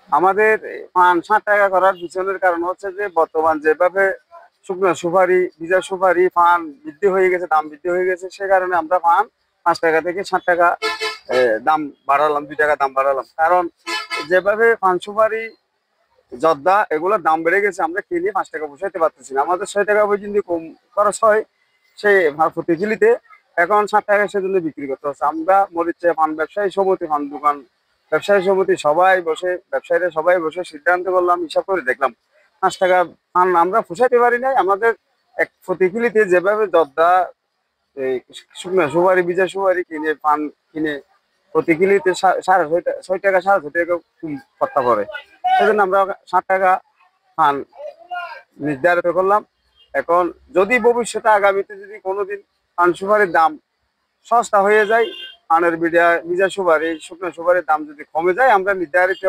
আমাদের পান 60 টাকা করার পিছনের কারণ হচ্ছে যে বর্তমান যেভাবে শুকনো সুপারি, ভিজা সুপারি, পান বৃদ্ধি হয়ে গেছে, দাম বৃদ্ধি হয়ে গেছে, সে কারণে আমরা পান 5 টাকা থেকে 60 টাকা দাম বাড়ালাম, 2 টাকা দাম বাড়ালাম। কারণ যেভাবে পান সুপারি, জর্দা এগুলোর দাম বেড়ে গেছে, আমরা কিনে 5 টাকা পোষাইতে পারতেছি না। আমাদের 6 টাকা পর্যন্ত কম খরচ হয় সে প্রতি কিলিতে, এখন 60 টাকা সেজন্য বিক্রি করতে হচ্ছে। আমরা মরিচে পান ব্যবসায়ী সমিতি, পান দোকান ব্যবসায়ী সমিতি সবাই বসে, ব্যবসায়ীরা সবাই বসে সিদ্ধান্ত করলাম, হিসাব করে দেখলাম 5 টাকা পান আমরা পোষাইতে পারি নাই। আমাদের এক প্রতি কিলিতে যেভাবে জর্দা, এই শুকনো সুপারি, ভিজা সুপারি কিনে, পান কিনে প্রতি কিলিতে 6.5 টাকা, 6.5 টাকা করতে পারে, সেজন্য আমরা 60 টাকা পান নির্ধারিত করলাম। এখন যদি ভবিষ্যতে আগামীতে যদি কোনোদিন পান সুপারির দাম সস্তা হয়ে যায়, পানের ভিজা সুপারি, শুকনো সুপারির দাম যদি কমে যায়, আমরা নির্ধারিত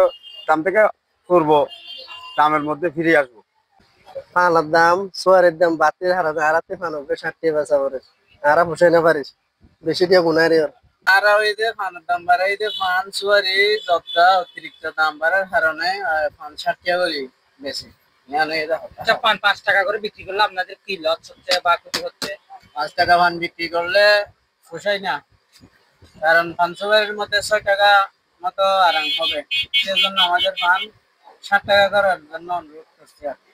দাম থেকে করব, দামের মধ্যে ফিরে আসবো। পানের দাম সোয়ারের দাম বাতিল হারাতে পান হবে 60 বাঁচা করে আরা পোষাই না পারিস বেশি দিয়ে গুনারি ওর। আর ওই যে পানের দাম বাড়াই যে পান সুয়ারি যতটা অতিরিক্ত দাম বাড়ার কারণে পান 60 টাকা করে বেশি। আচ্ছা, পান 5 টাকা করে বিক্রি করলে আপনাদের কি লস হচ্ছে বা ক্ষতি হচ্ছে? 5 টাকা পান বিক্রি করলে পোষায় না, কারণ পান সুপারির মধ্যে 6 টাকা মতো আরাম হবে। সেজন্য আমাদের পান 60 টাকা করার জন্য অনুরোধ করছি আর কি।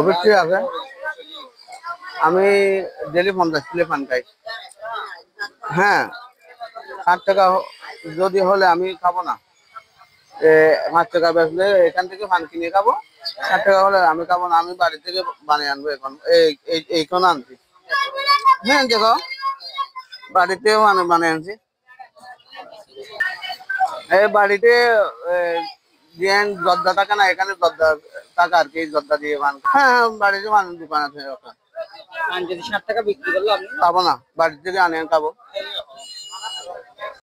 অবশ্যই আছে, আমি ডেলি 50 কিলো পান খাই। হ্যাঁ, 60 টাকা যদি হলে আমি খাবো না, 5 টাকা বেচলে এখান থেকে পান কিনে খাবো। 60 টাকা হলে আমি খাবো না, আমি বাড়ি থেকে বানিয়ে আনবো। এখন এইখন আনছি, হ্যাঁ দেখো বাড়িতেও বানিয়ে আনছি। এই বাড়িতে জর্দা থাকে না, এখানে জর্দা টাকা আর কি, জর্দা দিয়ে পান। হ্যাঁ, বাড়িতে দোকান আছে। পান যদি 60 টাকা বিক্রি করলো আপনি খাবো না, বাড়ি থেকে আনে খাবো।